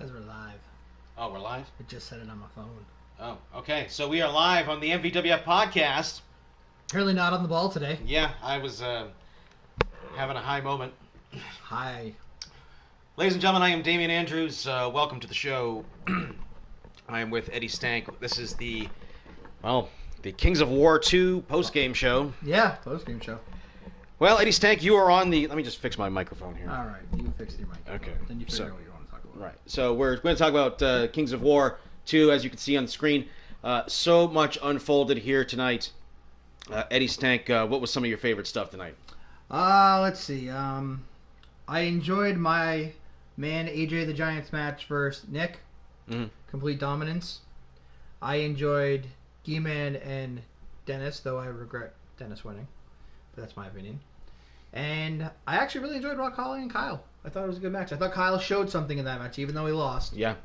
Because we're live. Oh, we're live? I just said it on my phone. Oh, okay. So we are live on the MVWF podcast. Apparently not on the ball today. Yeah, I was having a high moment. Hi. Ladies and gentlemen, I am Damian Andrews. Welcome to the show. I am with Eddie Stank. This is the Kings of War 2 post-game show. Yeah, post-game show. Well, Eddie Stank, you are on the... Let me just fix my microphone here. All right, you fix your mic. Okay. Then you figure out what you want to talk about. Right. So we're going to talk about Kings of War 2, as you can see on the screen. So much unfolded here tonight. Eddie Stank, what was some of your favorite stuff tonight? Let's see. I enjoyed my man AJ the Giants match versus Nick. Mm-hmm. Complete dominance. I enjoyed G-Man and Dennis, though I regret Dennis winning. But that's my opinion. And I actually really enjoyed Rock Holly and Kyle. I thought it was a good match. I thought Kyle showed something in that match, even though he lost. Yeah.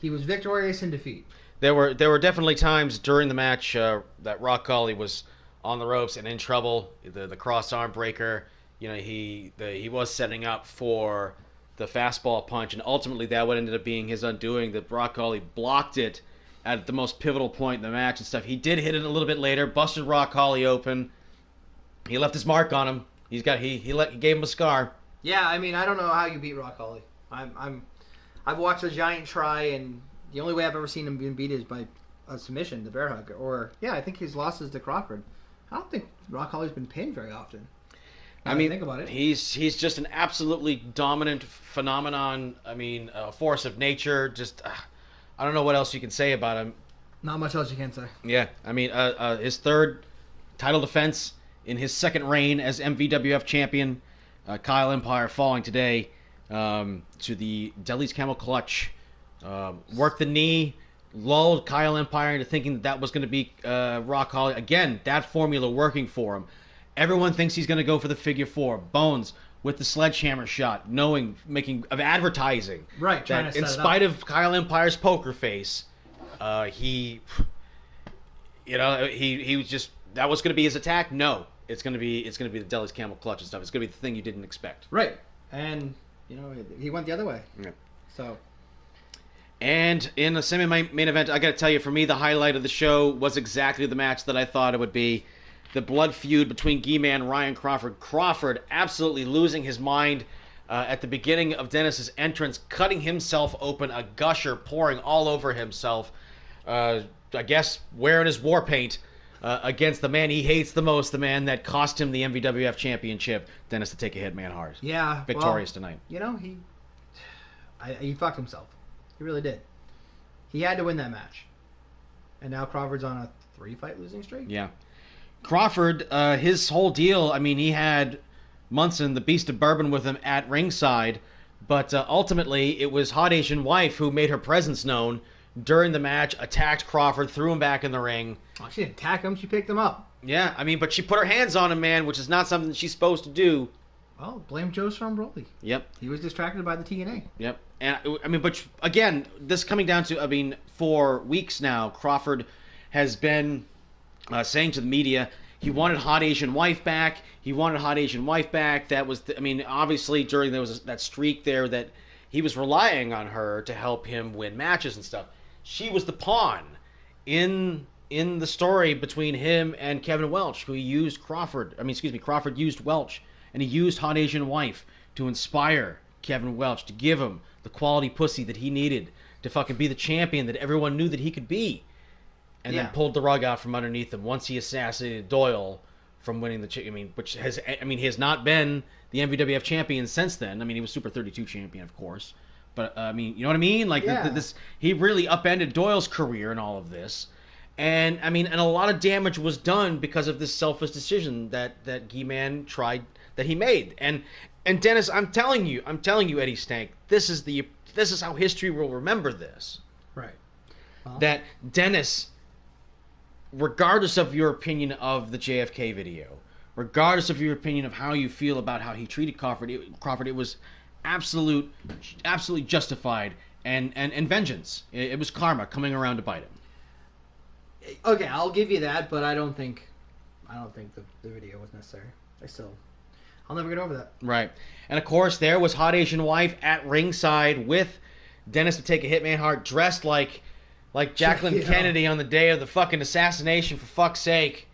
He was victorious in defeat. There were definitely times during the match that Rock Holly was on the ropes and in trouble. The cross arm breaker, he was setting up for the fastball punch, and ultimately that would ended up being his undoing. That Rock Holly blocked it at the most pivotal point in the match and stuff. He did hit it a little bit later, busted Rock Holly open. He left his mark on him. He gave him a scar. Yeah, I mean, I don't know how you beat Rock Holly. I've watched the Giant try, and the only way I've ever seen him being beat is by a submission, the bear hug, or I think his losses to Crawford. I don't think Rock Holly's been pinned very often. I mean, think about it. He's just an absolutely dominant phenomenon. I mean, a force of nature. Just I don't know what else you can say about him. Not much else you can say. Yeah, I mean, his third title defense in his second reign as MVWF champion. Kyle Empire falling today to the Deli's Camel Clutch. Worked the knee, lulled Kyle Empire into thinking that was going to be Rock Holly. Again, that formula working for him. Everyone thinks he's going to go for the figure four. Bones with the sledgehammer shot, making of advertising. Right, trying that to in set it spite up. of Kyle Empire's poker face, he was just, that was going to be his attack. No, it's going to be the Deli's Camel Clutch and stuff. It's going to be the thing you didn't expect. Right, and he went the other way. Yeah. So. And in the semi-main event, I got to tell you, for me, the highlight of the show was exactly the match that I thought it would be. The blood feud between G-Man and Ryan Crawford. Crawford absolutely losing his mind at the beginning of Dennis's entrance, cutting himself open, a gusher pouring all over himself. I guess wearing his war paint against the man he hates the most, the man that cost him the MVWF championship. Dennis to take a hit, man hard. Yeah. Victorious tonight. He fucked himself. He really did. He had to win that match. And now Crawford's on a 3-fight losing streak? Yeah. Crawford, his whole deal, I mean, he had Munson, the Beast of Bourbon, with him at ringside, but ultimately it was Hot Asian Wife who made her presence known during the match, attacked Crawford, threw him back in the ring. Oh, she didn't attack him, she picked him up. Yeah, I mean, but she put her hands on him, man, which is not something she's supposed to do. Well, blame Joe Strombroli. Yep. He was distracted by the TNA. Yep. And, I mean, but again, this coming down to, I mean, for weeks now, Crawford has been saying to the media he wanted Hot Asian Wife back. He wanted Hot Asian Wife back. That was, obviously during there was that streak there that he was relying on her to help him win matches and stuff. She was the pawn in the story between him and Kevin Welch, who he used Crawford used Welch, and he used Hot Asian Wife to inspire Kevin Welch, to give him the quality pussy that he needed to fucking be the champion that everyone knew that he could be. And then pulled the rug out from underneath him once he assassinated Doyle from winning he has not been the MVWF champion since then. I mean, he was Super 32 champion, of course. But, you know what I mean? Like, he really upended Doyle's career in all of this. And, and a lot of damage was done because of this selfish decision that G-Man tried, that he made. And Dennis, I'm telling you, Eddie Stank, this is how history will remember this. Right. That Dennis, regardless of your opinion of the JFK video, regardless of your opinion of how you feel about how he treated Crawford, it was absolutely justified and vengeance. It was karma coming around to bite him. Okay, I'll give you that, but I don't think the video was necessary. I'll never get over that. Right. And of course, there was Hot Asian Wife at ringside with Dennis to take a Hitman hard, dressed like Jacqueline Kennedy on the day of the fucking assassination, for fuck's sake.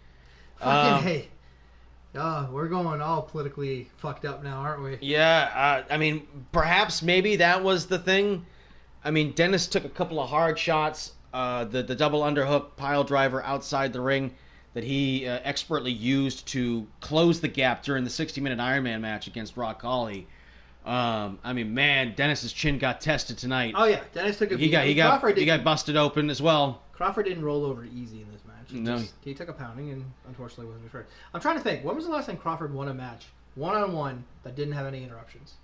Fucking hey. We're going all politically fucked up now, aren't we? Yeah, I mean, perhaps maybe that was the thing. I mean, Dennis took a couple of hard shots. The double underhook pile driver outside the ring that he expertly used to close the gap during the 60-minute Iron Man match against Rock Holly. I mean, man, Dennis's chin got tested tonight. Oh yeah, Dennis took a. He got busted open as well. Crawford didn't roll over easy in this match. No. He took a pounding and unfortunately wasn't referred. I'm trying to think. When was the last time Crawford won a match one-on-one that didn't have any interruptions?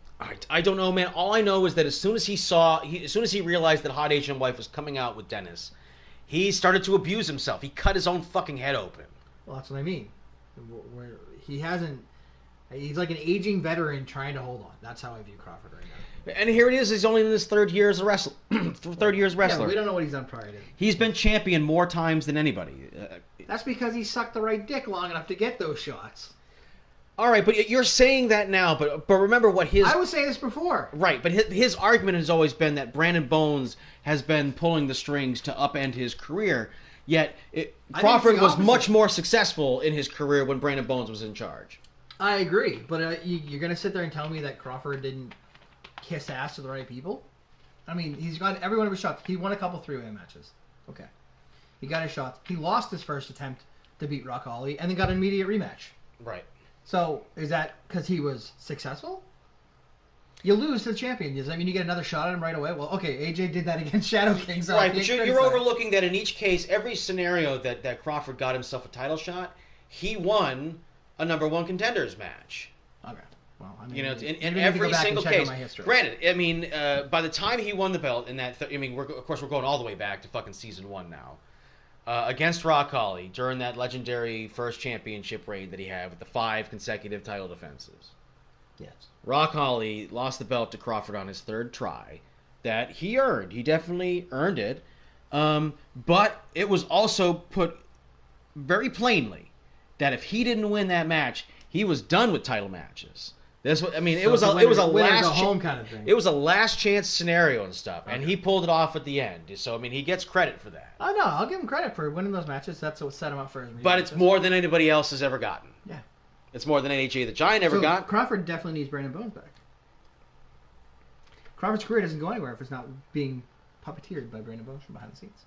I don't know, man. All I know is that as soon as he realized that Hot Asian Wife was coming out with Dennis, he started to abuse himself. He cut his own fucking head open. Well, that's what I mean. He's like an aging veteran trying to hold on. That's how I view Crawford right now. And here it is. He's only in his third year as a wrestler. Yeah, we don't know what he's done prior to. He's been champion more times than anybody. That's because he sucked the right dick long enough to get those shots. All right, but you're saying that now. But remember what his... I was saying this before. Right, but his argument has always been that Brandon Bones has been pulling the strings to upend his career. Yet Crawford was much more successful in his career when Brandon Bones was in charge. I agree, but you're going to sit there and tell me that Crawford didn't kiss ass to the right people? I mean, he's got every one of his shots. He won a couple three-way matches. Okay. He got his shots. He lost his first attempt to beat Rock Holly and then got an immediate rematch. Right. So, is that because he was successful? You lose to the champion. Does that mean you get another shot at him right away? Well, okay, AJ did that against Shadow King. So right, but you're overlooking that in each case, every scenario that Crawford got himself a title shot, he won a number one contenders match. Okay. Well, I mean, you know, in every single case. Granted, I mean, by the time he won the belt in that, I mean, of course, we're going all the way back to fucking season 1 now. Against Rock Holly during that legendary first championship reign that he had with the 5 consecutive title defenses. Yes. Rock Holly lost the belt to Crawford on his third try. That he earned. He definitely earned it. But it was also put very plainly that if he didn't win that match, he was done with title matches. It was a last chance scenario and stuff, and he pulled it off at the end. So I mean, he gets credit for that. Oh no, I'll give him credit for winning those matches. That's what set him up for his. But it's more than anybody else has ever gotten. Yeah, it's more than AJ the Giant ever got. Crawford definitely needs Brandon Bones back. Crawford's career doesn't go anywhere if it's not being puppeteered by Brandon Bones from behind the scenes.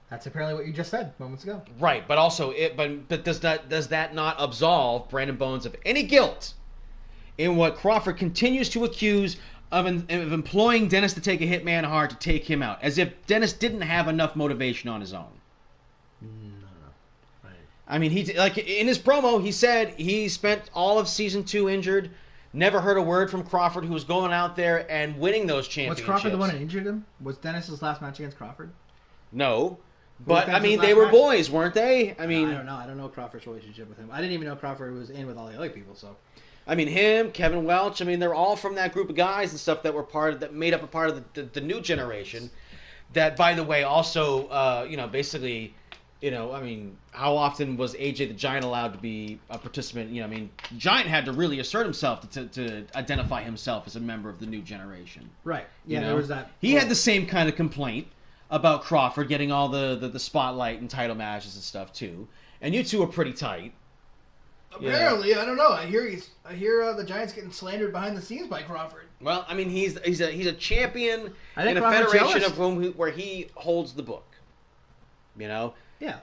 That's apparently what you just said moments ago. Right, but also but does that not absolve Brandon Bones of any guilt in what Crawford continues to accuse of employing Dennis to take a hitman hard to take him out, as if Dennis didn't have enough motivation on his own? No. Right. I mean, he like in his promo, he said he spent all of season 2 injured. Never heard a word from Crawford, who was going out there and winning those championships. Was Crawford the one that injured him? Was Dennis's last match against Crawford? No. But, I mean, they were boys, weren't they? I mean... I don't know. I don't know Crawford's relationship with him. I didn't even know Crawford was in with all the other people, so... I mean, him, Kevin Welch, I mean, they're all from that group of guys and stuff that were that made up a part of the new generation. That, by the way, also, basically... I mean, how often was AJ the Giant allowed to be a participant? I mean, Giant had to really assert himself to identify himself as a member of the new generation. Right. Yeah, there was that. He had the same kind of complaint about Crawford getting all the spotlight and title matches and stuff, too. And you two are pretty tight. Apparently, I don't know. I hear the Giants getting slandered behind the scenes by Crawford. Well, I mean, he's a champion in a federation of where he holds the book. Yeah,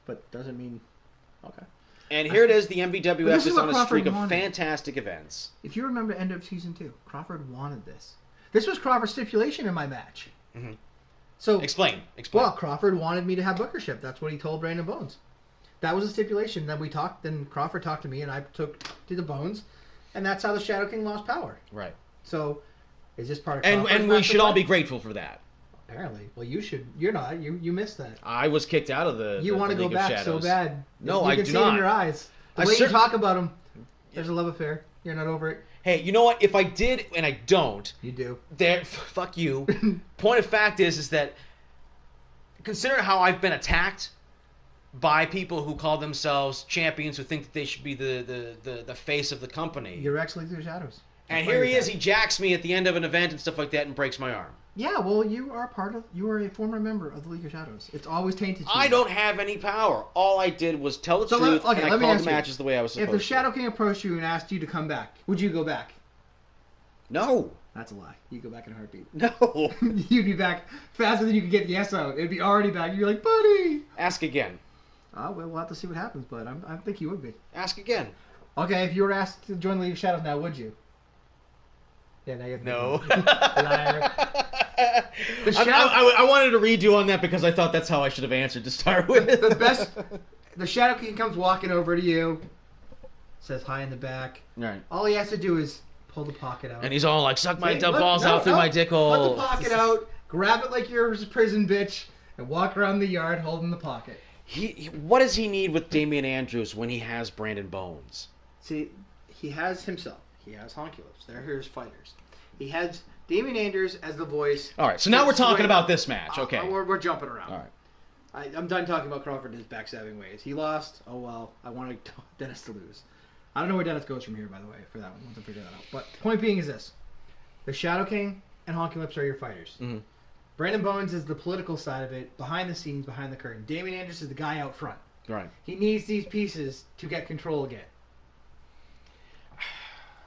but doesn't mean okay. And here it is. The MVWF is on a streak of fantastic events. If you remember, end of season 2, Crawford wanted this. This was Crawford's stipulation in my match. Mm-hmm. So explain. Well, Crawford wanted me to have bookership. That's what he told Brandon Bones. That was a stipulation. Then we talked. Then Crawford talked to me, and I took to the Bones, and that's how the Shadow King lost power. Right. So, is this part of Crawford's and we should all be grateful for that. Apparently. Well, you should. You're not. You missed that. I was kicked out of the. You want to go back so bad. No, I do not. You can see it in your eyes. The way you talk about him, there's a love affair. You're not over it. Hey, you know what? If I did, and I don't, you do. Fuck you. Point of fact is that consider how I've been attacked by people who call themselves champions, who think that they should be the face of the company. You're actually through shadows. And here he is. He jacks me at the end of an event and stuff like that, and breaks my arm. Yeah, well, you are a former member of the League of Shadows. It's always tainted to you. I don't have any power. All I did was tell the So truth, let me and I called ask the you, matches the way I was supposed if the to. Shadow King approached you and asked you to come back, would you go back? No. That's a lie. You go back in a heartbeat. No. You'd be back faster than you could get the yes out. It'd be already back. You'd be like, buddy. Ask again. Well, we'll have to see what happens, but I think you would be. Ask again. Okay, if you were asked to join the League of Shadows now, would you? Yeah, now you have to. No. Liar. I wanted to read you on that because I thought that's how I should have answered to start with. The Shadow King comes walking over to you, says hi in the back. Right. All he has to do is pull the pocket out. And he's all like, suck my balls out through my dick hole. Put the pocket out, grab it like you're a prison bitch, and walk around the yard holding the pocket. What does he need with Damian Andrews when he has Brandon Bones? See, he has himself. He has Honky Lips. They're his fighters. He has Damian Andrews as the voice. All right, so now we're talking about this match. Okay. We're jumping around. All right. I'm done talking about Crawford and his backstabbing ways. He lost. Oh, well. I wanted Dennis to lose. I don't know where Dennis goes from here, by the way, for that one. Once I figure that out. But point being is this. The Shadow King and Honky Lips are your fighters. Mm-hmm. Brandon Bones is the political side of it, behind the scenes, behind the curtain. Damian Andrews is the guy out front. Right. He needs these pieces to get control again.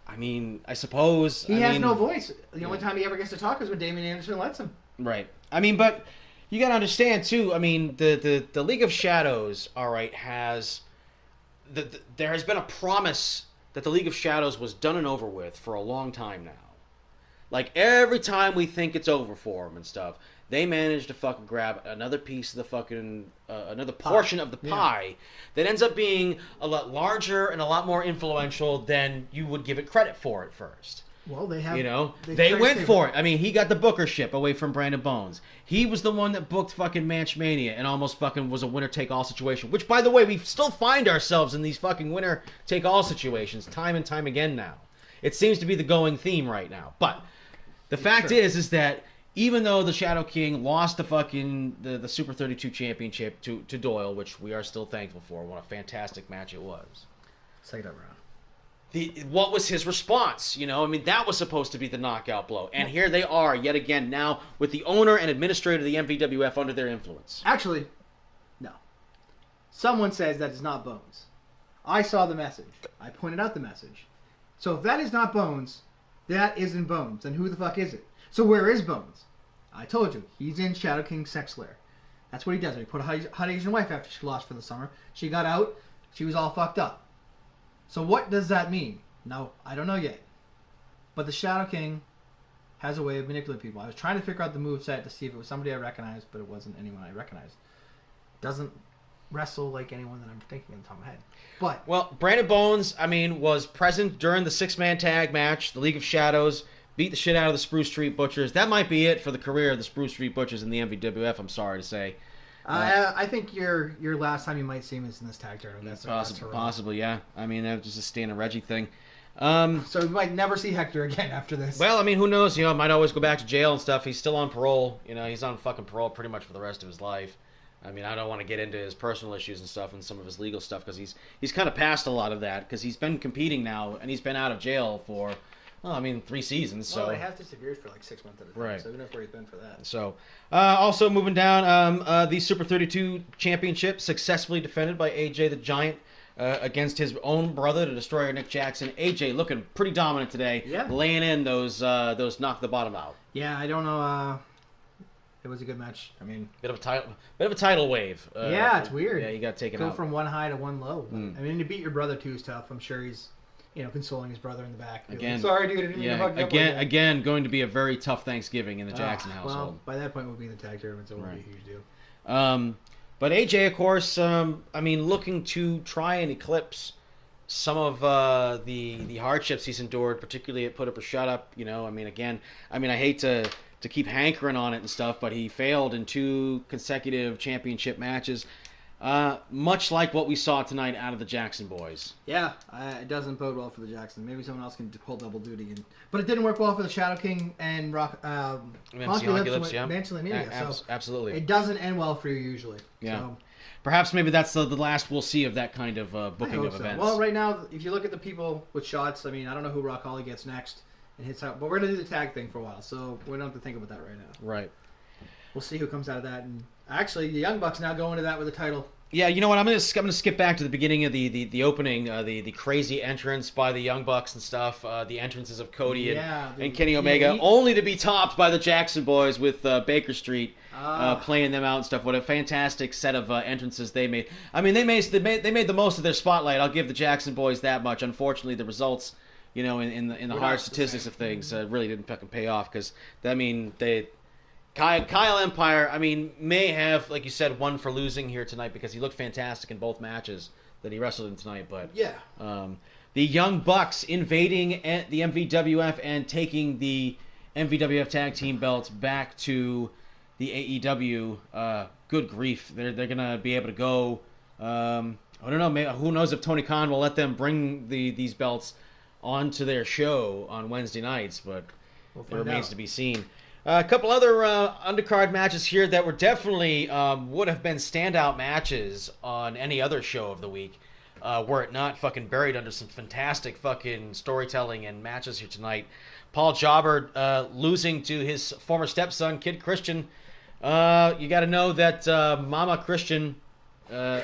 I mean, I suppose... He has no voice. The only time he ever gets to talk is when Damian Anderson lets him. Right. I mean, but you got to understand, too, I mean, the League of Shadows, all right, has... there has been a promise that the League of Shadows was done and over with for a long time now. Like, every time we think it's over for them and stuff, they manage to fucking grab another piece of the fucking... another portion of the pie that ends up being a lot larger and a lot more influential than you would give it credit for at first. Well, they have... You know? They went for it. I mean, he got the bookership away from Brandon Bones. He was the one that booked fucking Match Mania and almost fucking was a winner-take-all situation. Which, by the way, we still find ourselves in these fucking winner-take-all situations time and time again now. It seems to be the going theme right now. But the fact is that even though the Shadow King lost the fucking the Super 32 championship to Doyle, which we are still thankful for, what a fantastic match it was. Second round. What was his response? You know, I mean, that was supposed to be the knockout blow. And here they are, yet again, now with the owner and administrator of the MVWF under their influence. Actually, no. Someone says that is not Bones. I saw the message. I pointed out the message. So if that is not Bones, that isn't Bones. Then who the fuck is it? So where is Bones? I told you. He's in Shadow King's sex lair. That's what he does. He put a hot Asian wife after she lost for the summer. She got out. She was all fucked up. So what does that mean? No, I don't know yet. But the Shadow King has a way of manipulating people. I was trying to figure out the moveset to see if it was somebody I recognized, but it wasn't anyone I recognized. Doesn't wrestle like anyone that I'm thinking on the top of my head. But well, Brandon Bones, I mean, was present during the six-man tag match, the League of Shadows, beat the shit out of the Spruce Street Butchers. That might be it for the career of the Spruce Street Butchers in the MVWF, I'm sorry to say. I think your last time you might see him is in this tag tournament. That's possibly, yeah. I mean, that was just a Stan and Reggie thing. So we might never see Hector again after this. Well, I mean, who knows? You know, might always go back to jail and stuff. He's still on parole. You know, he's on fucking parole pretty much for the rest of his life. I mean, I don't want to get into his personal issues and stuff and some of his legal stuff because he's kind of past a lot of that because he's been competing now and he's been out of jail for, well, I mean, 3 seasons. So they have disappeared for like 6 months at a time. Right. So who knows where he's been for that. So, also moving down, the Super 32 Championship successfully defended by AJ the Giant against his own brother, the Destroyer Nick Jackson. AJ looking pretty dominant today, laying in those knock the bottom out. Yeah, I don't know. It was a good match. I mean, bit of a tidal wave. Yeah, it's weird. Yeah, you got taken out. Go from one high to one low. I mean, to beat your brother too is tough. I'm sure he's, consoling his brother in the back. Again, like, sorry, dude. I didn't mean to fuck you up again, going to be a very tough Thanksgiving in the Jackson household. Well, by that point, we'll be in the tag tournament, so it won't be a huge deal. But AJ, of course, I mean, looking to try and eclipse some of the hardships he's endured, particularly at Put Up or Shut Up. You know, I mean, again, I hate to keep hankering on it and stuff, but he failed in 2 consecutive championship matches, much like what we saw tonight out of the Jackson boys. Yeah, it doesn't bode well for the Jackson. Maybe someone else can pull double duty. But it didn't work well for the Shadow King and Honky Lips yeah. Mania. Absolutely. It doesn't end well for you usually. Yeah. So. Perhaps maybe that's the last we'll see of that kind of booking of events. Well, right now, if you look at the people with shots, I mean, I don't know who Rock Holly gets next. and hits out. But we're gonna do the tag thing for a while, so we don't have to think about that right now. Right. We'll see who comes out of that. And actually, the Young Bucks now go into that with a title. Yeah, you know what? I'm gonna skip back to the beginning of the opening, the crazy entrance by the Young Bucks and stuff, the entrances of Cody and Kenny Omega, only to be topped by the Jackson Boys with Baker Street playing them out and stuff. What a fantastic set of entrances they made. I mean, they made the most of their spotlight. I'll give the Jackson Boys that much. Unfortunately, the results, in the hard statistics of things, really didn't fucking pay off because Kyle Empire, may have, like you said, won for losing here tonight because he looked fantastic in both matches that he wrestled in tonight. But yeah, the Young Bucks invading the MVWF and taking the MVWF tag team belts back to the AEW. Good grief, they're gonna be able to go. I don't know. Maybe, who knows if Tony Khan will let them bring these belts onto their show on Wednesday nights, but it remains to be seen. A couple other undercard matches here that were definitely would have been standout matches on any other show of the week, were it not fucking buried under some fantastic fucking storytelling and matches here tonight. Paul Jobber losing to his former stepson, Kid Christian. You got to know that Mama Christian, the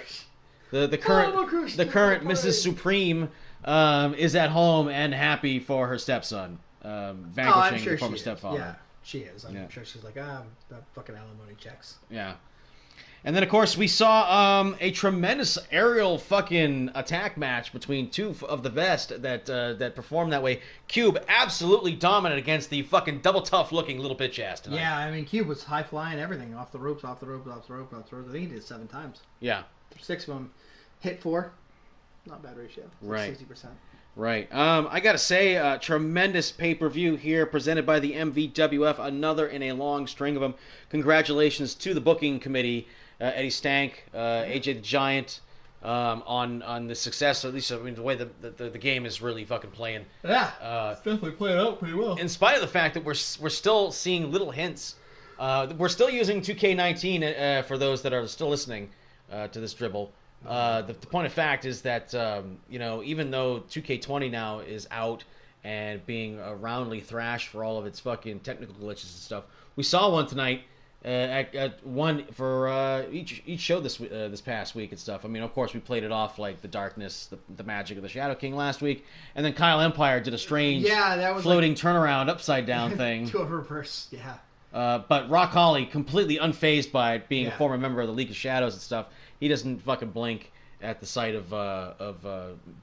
current Mrs. Supreme, is at home and happy for her stepson, vanquishing the former stepfather. Yeah. She is. I'm sure she's like, that fucking alimony checks. Yeah. And then, of course, we saw a tremendous aerial fucking attack match between two of the best that performed that way. Cube absolutely dominant against the fucking double tough looking little bitch ass tonight. Yeah, Cube was high flying everything. Off the ropes, off the ropes, off the ropes, off the ropes. I think he did it 7 times. Yeah. 6 of them hit 4. Not bad ratio. Right. 60%. Right. I got to say, tremendous pay-per-view here presented by the MVWF, another in a long string of them. Congratulations to the booking committee, Eddie Stank, AJ the Giant, on the success, at least the way the game is really fucking playing. Yeah, it's definitely playing out pretty well. In spite of the fact that we're still seeing little hints. We're still using 2K19 for those that are still listening to this dribble. The point of fact is that even though 2K20 now is out and being roundly thrashed for all of its fucking technical glitches and stuff, we saw one tonight at one for each show this past week and stuff. Of course, we played it off like the darkness, the magic of the Shadow King last week, and then Kyle Empire did a strange floating turnaround upside down thing. To a reverse, yeah. But Rock Holly, completely unfazed by it, being a former member of the League of Shadows and stuff, he doesn't fucking blink at the sight of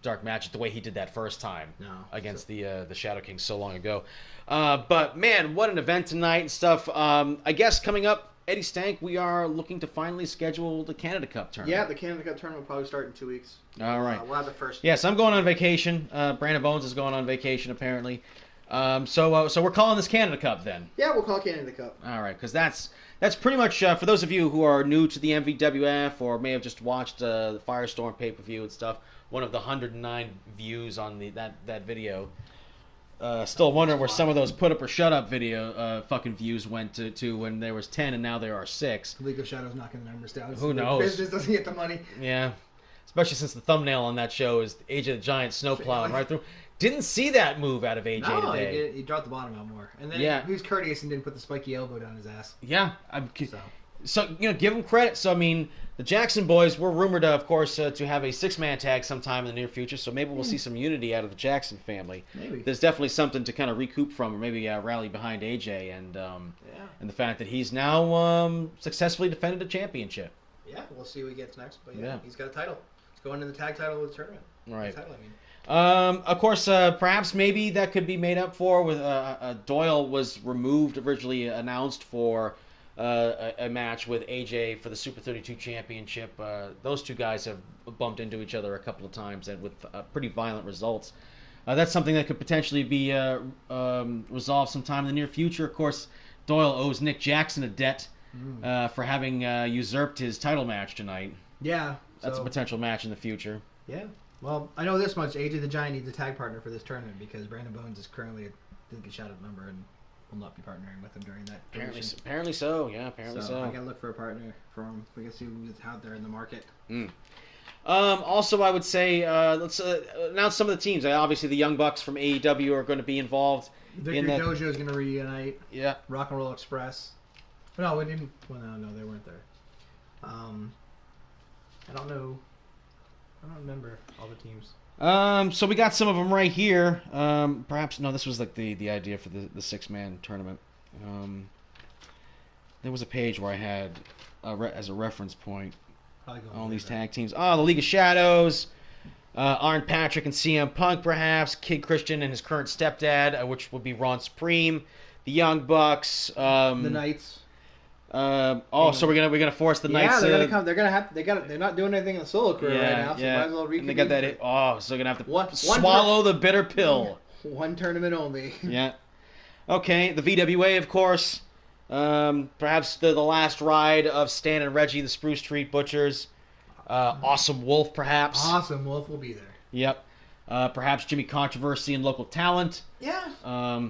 Dark Magic the way he did that first time against the Shadow King so long ago. But man, what an event tonight and stuff. I guess coming up, Eddie Stank, we are looking to finally schedule the Canada Cup tournament. Yeah, the Canada Cup tournament will probably start in 2 weeks. All right. We'll have it first. Yes, I'm going on vacation. Brandon Bones is going on vacation apparently. So we're calling this Canada Cup then. Yeah, we'll call it Canada Cup. All right, because that's pretty much for those of you who are new to the MVWF or may have just watched the Firestorm pay-per-view and stuff. One of the 109 views on that video. Still wondering where some of those put up or shut up video fucking views went to when there was 10 and now there are 6. League of Shadows knocking the numbers down. Who knows? Business doesn't get the money. Yeah, especially since the thumbnail on that show is AJ the Giant snowplowing right through. Didn't see that move out of AJ today. He dropped the bottom out more. And then he was courteous and didn't put the spiky elbow down his ass. Yeah. So give him credit. So, the Jackson Boys were rumored, of course, to have a 6-man tag sometime in the near future. So maybe we'll see some unity out of the Jackson family. Maybe. There's definitely something to kind of recoup from or maybe rally behind AJ and the fact that he's now successfully defended a championship. Yeah, we'll see who he gets next. But he's got a title. He's going in the tag title of the tournament. Right. Title, Of course, perhaps maybe that could be made up for with Doyle was removed, originally announced for a match with AJ for the Super 32 Championship. Those two guys have bumped into each other a couple of times and with pretty violent results. That's something that could potentially be resolved sometime in the near future. Of course, Doyle owes Nick Jackson a debt for having usurped his title match tonight. Yeah. That's a potential match in the future. Yeah. Well, I know this much. AJ the Giant needs a tag partner for this tournament because Brandon Bones is currently a League of Shadows member and will not be partnering with him during that. Apparently so. Yeah, apparently so. I gotta look for a partner for him. We can see who's out there in the market. Also, I would say let's announce some of the teams. Obviously, the Young Bucks from AEW are going to be involved Victory Dojo is going to reunite. Yeah. Rock and Roll Express. No, we didn't. Well, no, they weren't there. I don't know. I don't remember all the teams. So we got some of them right here. Perhaps no, this was like the idea for the 6-man tournament. There was a page where I had as a reference point all these tag teams. Oh, the League of Shadows, Arn Patrick and CM Punk, perhaps Kid Christian and his current stepdad, which would be Ron Supreme, the Young Bucks, the Knights. So we're gonna force the Knights. Yeah, they're gonna come. They're not doing anything in the solo career right now. So might as well reconvene. And they got that. So they're gonna have to swallow the bitter pill. One tournament only. Yeah. Okay, the VWA, of course. Perhaps the last ride of Stan and Reggie, the Spruce Street Butchers. Awesome Wolf, perhaps. Awesome Wolf will be there. Yep. Perhaps Jimmy Controversy and Local Talent. Yeah.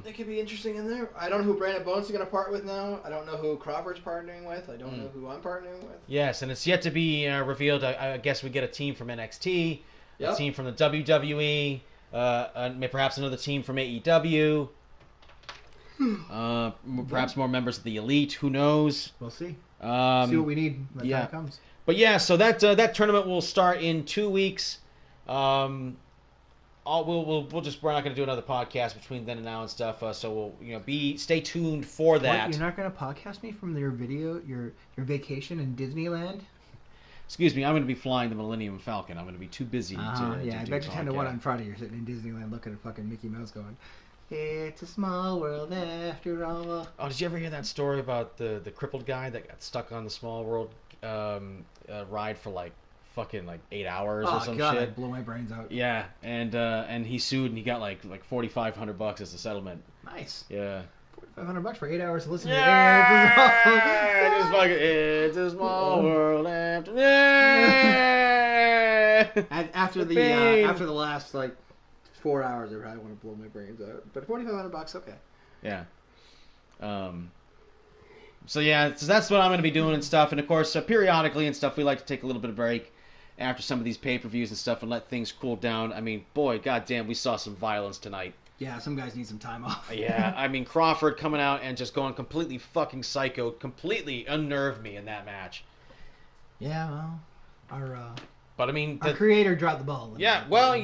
It could be interesting in there. I don't know who Brandon Bones is going to part with now. I don't know who Crawford's partnering with. I don't know who I'm partnering with. Yes, and it's yet to be revealed. I guess we get a team from NXT, a team from the WWE, perhaps another team from AEW. Perhaps more members of the Elite. Who knows? We'll see. See what we need when the time comes. But yeah, so that tournament will start in 2 weeks. We're not going to do another podcast between then and now and stuff. So we'll stay tuned for that. What, you're not going to podcast me from your vacation in Disneyland? Excuse me, I'm going to be flying the Millennium Falcon. I'm going to be too busy to I bet you 10 to 1 on Friday you're sitting in Disneyland looking at fucking Mickey Mouse going, it's a small world after all. Oh, did you ever hear that story about the crippled guy that got stuck on the Small World ride for fucking 8 hours or some shit? It blew my brains out. Yeah, and he sued and he got like $4,500 as a settlement. Nice. Yeah. $4,500 for 8 hours to listen to It's a small world after. After the last 4 hours, I probably want to blow my brains out. But $4,500, okay. Yeah. So that's what I'm going to be doing and stuff. And of course, periodically and stuff, we like to take a little bit of break after some of these pay-per-views and stuff and let things cool down. I mean, boy, goddamn, we saw some violence tonight. Yeah, some guys need some time off. Yeah, I mean, Crawford coming out and just going completely fucking psycho, completely unnerved me in that match. Yeah, well, our creator dropped the ball. Yeah, well,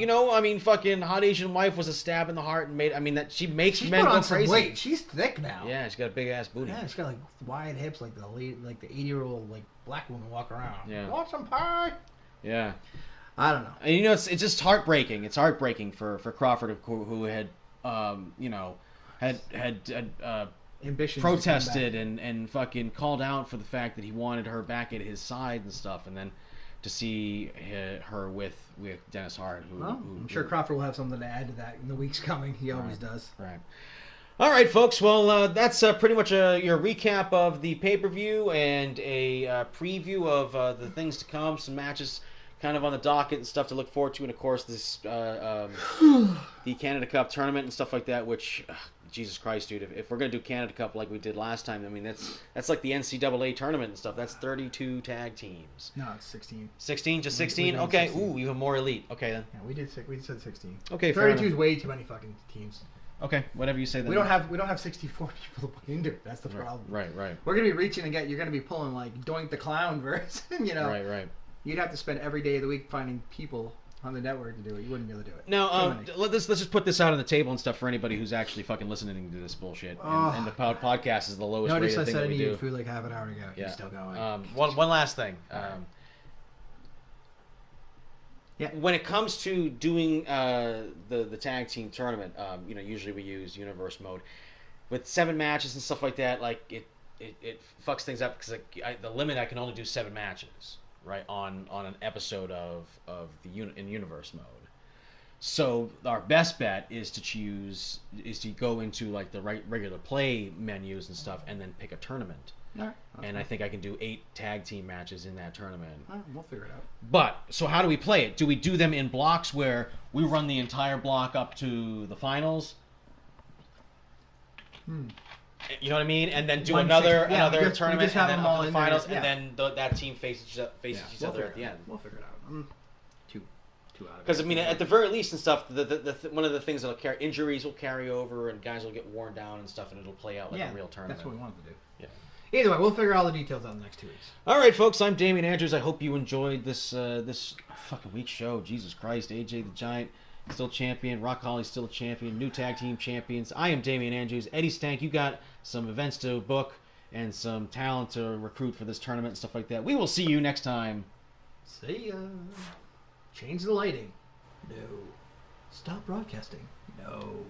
fucking Hot Asian Wife was a stab in the heart and that she makes men go crazy. Weight. She's thick now. Yeah, she's got a big ass booty. Yeah, she's got wide hips like the 80-year-old black woman walk around. Yeah. Want some pie? Yeah. I don't know. And it's just heartbreaking. It's heartbreaking for Crawford, who had ambitions protested and fucking called out for the fact that he wanted her back at his side and stuff, and then to see her with Dennis Hart. I'm sure Crawford will have something to add to that in the weeks coming. He always does. Right. All right, folks. Well, that's pretty much your recap of the pay-per-view and a preview of the things to come, some matches kind of on the docket and stuff to look forward to, and of course this the Canada Cup tournament and stuff like that, which Jesus Christ, dude, if we're gonna do Canada Cup like we did last time, I mean that's like the NCAA tournament and stuff. That's 32 tag teams. No, it's 16. 16, just 16. Okay, 16. Ooh, even more elite. Okay then. Yeah, we said 16. Okay, 32 is way too many fucking teams. Okay, whatever you say. Then. We don't have 64 people to put into it. That's the problem. Right. We're gonna be reaching and you're gonna be pulling Doink the Clown verse, Right. You'd have to spend every day of the week finding people on the network to do it. You wouldn't be able to do it. No, let's just put this out on the table and stuff for anybody who's actually fucking listening to this bullshit. And the podcast is the lowest rated thing that we do. Notice I said food half an hour ago. Yeah. You're still going. One last thing. When it comes to doing the tag team tournament, usually we use Universe mode. With 7 matches and stuff like that, it fucks things up because the limit I can only do 7 matches. Right on an episode of in Universe mode. So our best bet is to go into the regular play menus and stuff, and then pick a tournament. Right, and I think I can do 8 tag team matches in that tournament. We'll figure it out. But so how do we play it? Do we do them in blocks where we run the entire block up to the finals? You know what I mean? And then do another tournament, and then up to the finals, and then that team faces each other at the end. We'll figure it out. 2 out of it. Because I mean, at the very least and stuff, one of the things that'll carry injuries will carry over, and guys will get worn down and stuff, and it'll play out like a real tournament. That's what we wanted to do. Yeah. Either way, we'll figure all the details out in the next 2 weeks. All right, folks. I'm Damian Andrews. I hope you enjoyed this fucking week show. Jesus Christ, AJ the Giant still champion. Rock Holly still a champion. New tag team champions. I am Damian Andrews. Eddie Stank, you got some events to book and some talent to recruit for this tournament and stuff like that. We will see you next time. See ya. Change the lighting. No. Stop broadcasting. No.